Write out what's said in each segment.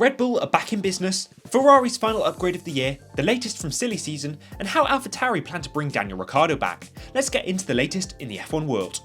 Red Bull are back in business, Ferrari's final upgrade of the year, the latest from silly season, and how AlphaTauri plan to bring Daniel Ricciardo back. Let's get into the latest in the F1 world.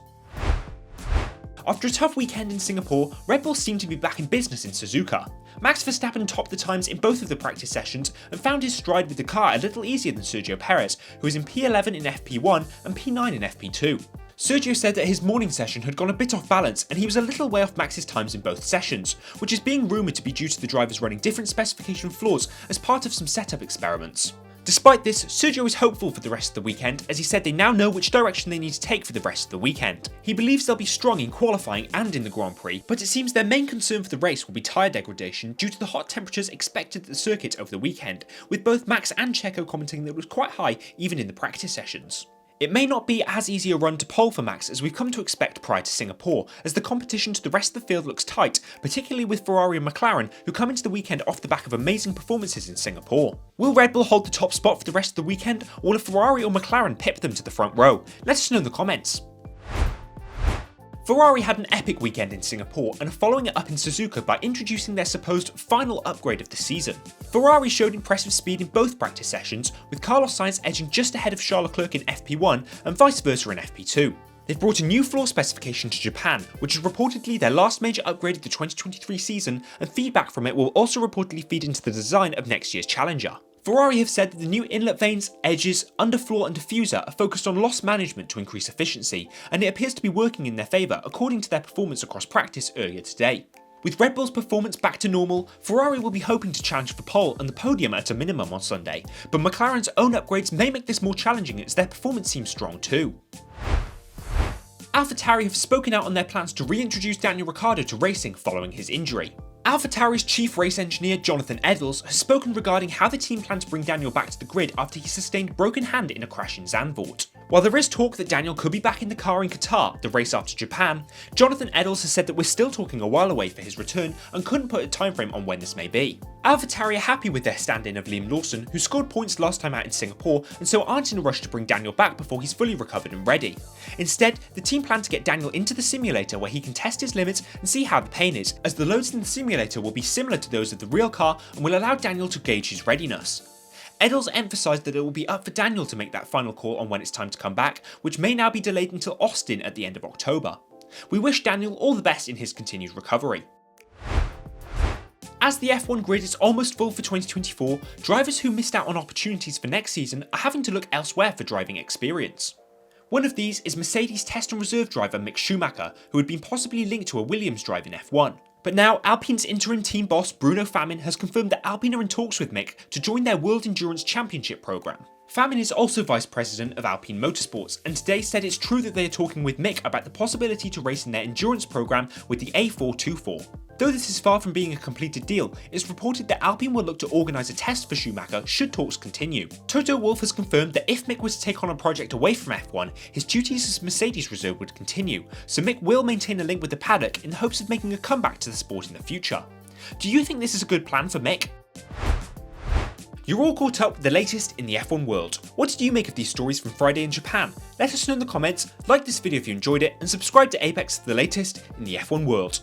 After a tough weekend in Singapore, Red Bull seemed to be back in business in Suzuka. Max Verstappen topped the times in both of the practice sessions and found his stride with the car a little easier than Sergio Perez, who was in P11 in FP1 and P9 in FP2. Sergio said that his morning session had gone a bit off balance and he was a little way off Max's times in both sessions, which is being rumoured to be due to the drivers running different specification floors as part of some setup experiments. Despite this, Sergio is hopeful for the rest of the weekend, as he said they now know which direction they need to take for the rest of the weekend. He believes they'll be strong in qualifying and in the Grand Prix, but it seems their main concern for the race will be tyre degradation due to the hot temperatures expected at the circuit over the weekend, with both Max and Checo commenting that it was quite high even in the practice sessions. It may not be as easy a run to pole for Max as we've come to expect prior to Singapore, as the competition to the rest of the field looks tight, particularly with Ferrari and McLaren, who come into the weekend off the back of amazing performances in Singapore. Will Red Bull hold the top spot for the rest of the weekend, or will Ferrari or McLaren pip them to the front row? Let us know in the comments. Ferrari had an epic weekend in Singapore and are following it up in Suzuka by introducing their supposed final upgrade of the season. Ferrari showed impressive speed in both practice sessions, with Carlos Sainz edging just ahead of Charles Leclerc in FP1 and vice versa in FP2. They've brought a new floor specification to Japan, which is reportedly their last major upgrade of the 2023 season, and feedback from it will also reportedly feed into the design of next year's Challenger. Ferrari have said that the new inlet vanes, edges, underfloor and diffuser are focused on loss management to increase efficiency, and it appears to be working in their favour according to their performance across practice earlier today. With Red Bull's performance back to normal, Ferrari will be hoping to challenge for pole and the podium at a minimum on Sunday, but McLaren's own upgrades may make this more challenging as their performance seems strong too. AlphaTauri have spoken out on their plans to reintroduce Daniel Ricciardo to racing following his injury. AlphaTauri's chief race engineer Jonathan Edels has spoken regarding how the team plan to bring Daniel back to the grid after he sustained broken hand in a crash in Zandvoort. While there is talk that Daniel could be back in the car in Qatar, the race after Japan, Jonathan Edels has said that we're still talking a while away for his return and couldn't put a timeframe on when this may be. AlphaTauri are happy with their stand-in of Liam Lawson, who scored points last time out in Singapore, and so aren't in a rush to bring Daniel back before he's fully recovered and ready. Instead, the team plan to get Daniel into the simulator where he can test his limits and see how the pain is, as the loads in the simulator will be similar to those of the real car and will allow Daniel to gauge his readiness. Edels emphasised that it will be up for Daniel to make that final call on when it's time to come back, which may now be delayed until Austin at the end of October. We wish Daniel all the best in his continued recovery. As the F1 grid is almost full for 2024, drivers who missed out on opportunities for next season are having to look elsewhere for driving experience. One of these is Mercedes test and reserve driver Mick Schumacher, who had been possibly linked to a Williams drive in F1. But now Alpine's interim team boss Bruno Famin has confirmed that Alpine are in talks with Mick to join their World Endurance Championship programme. Famin is also vice president of Alpine Motorsports, and today said it's true that they are talking with Mick about the possibility to race in their endurance programme with the A424. Though this is far from being a completed deal, it's reported that Alpine will look to organise a test for Schumacher should talks continue. Toto Wolff has confirmed that if Mick was to take on a project away from F1, his duties as Mercedes reserve would continue, so Mick will maintain a link with the paddock in the hopes of making a comeback to the sport in the future. Do you think this is a good plan for Mick? You're all caught up with the latest in the F1 world. What did you make of these stories from Friday in Japan? Let us know in the comments, like this video if you enjoyed it, and subscribe to Apex for the latest in the F1 world.